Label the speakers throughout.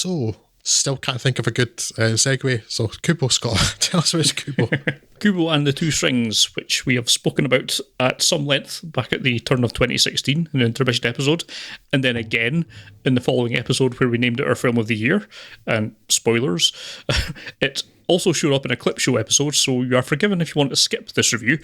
Speaker 1: So, still can't think of a good segue. So, Kubo, Scott, tell us about Kubo.
Speaker 2: Kubo and the Two Strings, which we have spoken about at some length back at the turn of 2016 in an intermission episode, and then again in the following episode where we named it our film of the year. And spoilers, it also showed up in a clip show episode, so you are forgiven if you want to skip this review.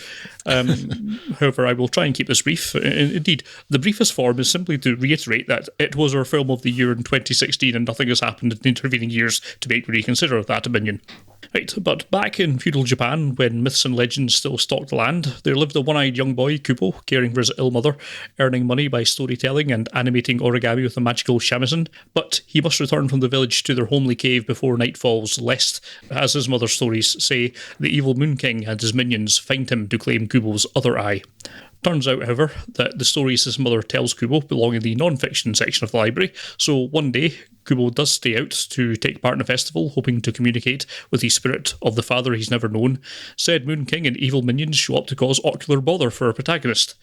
Speaker 2: However, I will try and keep this brief. Indeed, the briefest form is simply to reiterate that it was our film of the year in 2016 and nothing has happened in the intervening years to make me reconsider that opinion. Right, but back in feudal Japan, when myths and legends still stalked the land, there lived a one-eyed young boy, Kubo, caring for his ill mother, earning money by storytelling and animating origami with a magical shamisen. But he must return from the village to their homely cave before night falls, lest, as his mother's stories say, the evil Moon King and his minions find him to claim Kubo's other eye. Turns out, however, that the stories his mother tells Kubo belong in the non-fiction section of the library, so one day Kubo does stay out to take part in a festival, hoping to communicate with the spirit of the father he's never known. Said Moon King and evil minions show up to cause ocular bother for our protagonist.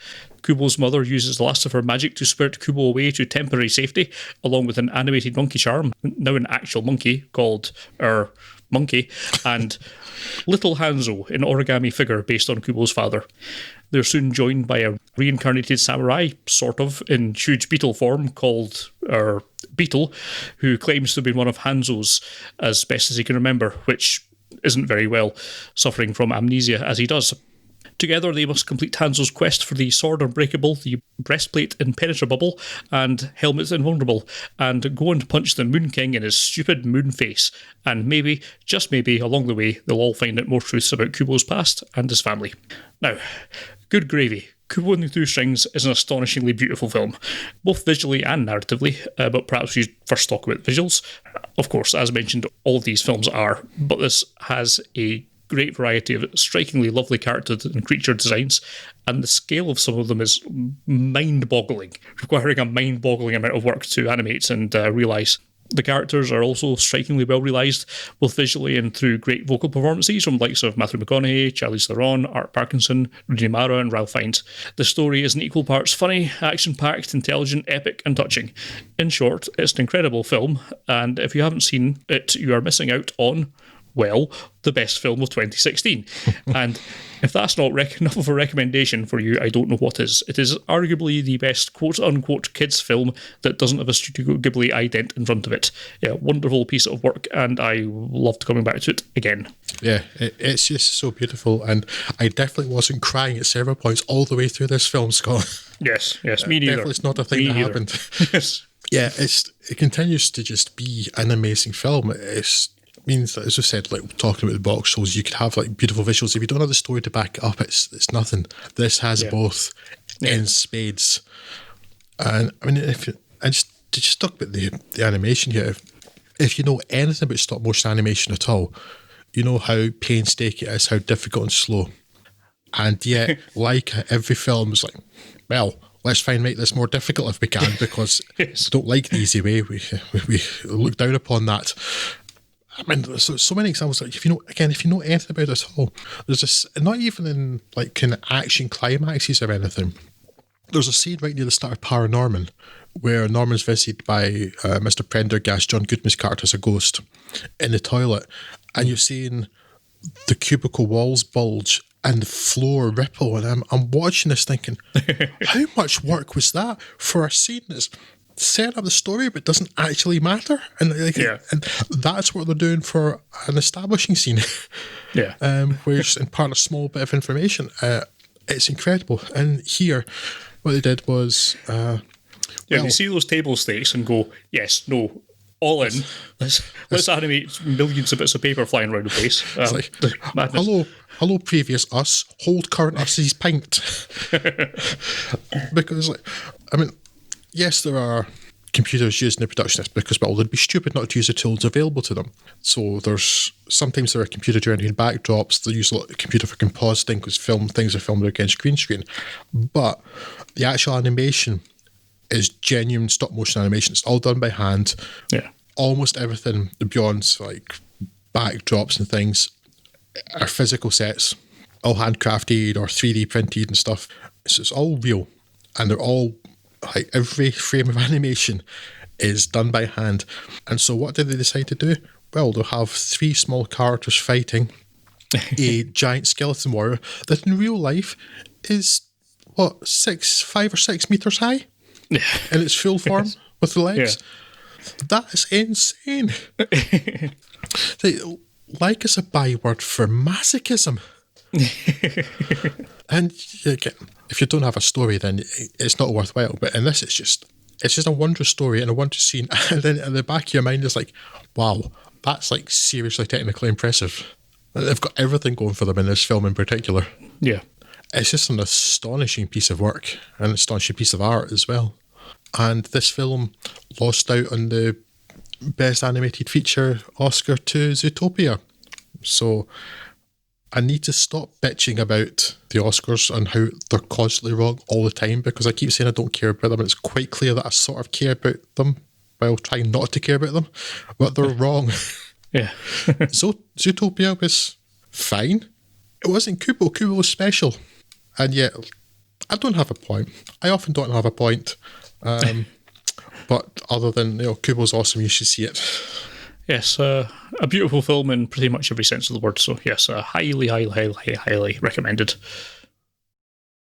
Speaker 2: Kubo's mother uses the last of her magic to spirit Kubo away to temporary safety, along with an animated monkey charm, now an actual monkey, called Monkey, and Little Hanzo, an origami figure based on Kubo's father. They're soon joined by a reincarnated samurai, sort of, in huge beetle form, called Beetle, who claims to have been one of Hanzo's as best as he can remember, which isn't very well, suffering from amnesia as he does. Together they must complete Hanzo's quest for the sword unbreakable, the breastplate impenetrable, and helmet invulnerable, and go and punch the Moon King in his stupid moon face. And maybe, just maybe, along the way, they'll all find out more truths about Kubo's past and his family. Now, good gravy. Kubo and the Two Strings is an astonishingly beautiful film, both visually and narratively, but perhaps we first talk about visuals. Of course, as mentioned, all of these films are, but this has a great variety of strikingly lovely characters and creature designs, and the scale of some of them is mind-boggling, requiring a mind-boggling amount of work to animate and realise. The characters are also strikingly well realised, both visually and through great vocal performances from the likes of Matthew McConaughey, Charlize Theron, Art Parkinson, Rooney Mara and Ralph Fiennes. The story is in equal parts funny, action-packed, intelligent, epic and touching. In short, it's an incredible film, and if you haven't seen it, you are missing out on, well, the best film of 2016. And if that's not enough of a recommendation for you, I don't know what is. It is arguably the best quote-unquote kids film that doesn't have a Studio Ghibli ident in front of it. Yeah, wonderful piece of work, and I loved coming back to it again.
Speaker 1: Yeah, it's just so beautiful, and I definitely wasn't crying at several points all the way through this film, Scott.
Speaker 2: Yes, me neither.
Speaker 1: Definitely it's not a thing that happened.
Speaker 2: Yes.
Speaker 1: Yeah, it continues to just be an amazing film. It means that, as I said, like talking about the box shows, you could have like beautiful visuals. If you don't have the story to back it up, it's nothing. This has both in spades. And I mean, just talk about the animation here. If you know anything about stop motion animation at all, you know how painstaking it is, how difficult and slow. And yet, like every film, is like, well, let's try and make this more difficult if we can, because we don't like the easy way. We look down upon that. I mean, there's so many examples. Like if you know anything about it at all, there's this, not even in like kind of action climaxes or anything. There's a scene right near the start of Paranorman where Norman's visited by Mr. Prendergast, John Goodman's character, as a ghost in the toilet, and you're seeing the cubicle walls bulge and the floor ripple, and I'm watching this thinking, how much work was that for a scene that's set up the story but doesn't actually matter? And and that's what they're doing for an establishing scene. Where you just impart a small bit of information. It's incredible. And here, what they did was
Speaker 2: you see those table stakes and go, yes, no, all in. Let's animate millions of bits of paper flying around the place.
Speaker 1: It's like, hello, previous us. Hold current us's pint. Because, like, I mean, yes, there are computers used in the production because, well, they'd be stupid not to use the tools available to them. So sometimes there are computer generated backdrops. They use a lot of computer for compositing because things are filmed against green screen. But the actual animation is genuine stop motion animation. It's all done by hand.
Speaker 2: Yeah. Almost
Speaker 1: everything beyond like backdrops and things are physical sets, all handcrafted or 3D printed and stuff. So it's all real, and they're all, like, every frame of animation is done by hand. And so what did they decide to do? Well, they'll have 3 small characters fighting a giant skeleton warrior that in real life is, 5 or 6 meters high in its full form with the legs. Yeah. That is insane. Like is a byword for masochism. And again, if you don't have a story, then it's not worthwhile. But in this, it's just a wondrous story and a wondrous scene. And then in the back of your mind is like, wow, that's like seriously technically impressive. They've got everything going for them in this film in particular.
Speaker 2: Yeah.
Speaker 1: It's just an astonishing piece of work and an astonishing piece of art as well. And this film lost out on the Best Animated Feature Oscar to Zootopia. So I need to stop bitching about the Oscars and how they're constantly wrong all the time, because I keep saying I don't care about them, and it's quite clear that I sort of care about them while trying not to care about them, but they're wrong.
Speaker 2: Yeah.
Speaker 1: Zootopia was fine. It wasn't Kubo. Kubo was special. And yet, I don't have a point. I often don't have a point. But other than, Kubo's awesome, you should see it.
Speaker 2: Yes, a beautiful film in pretty much every sense of the word. So yes, highly, highly, highly, highly recommended.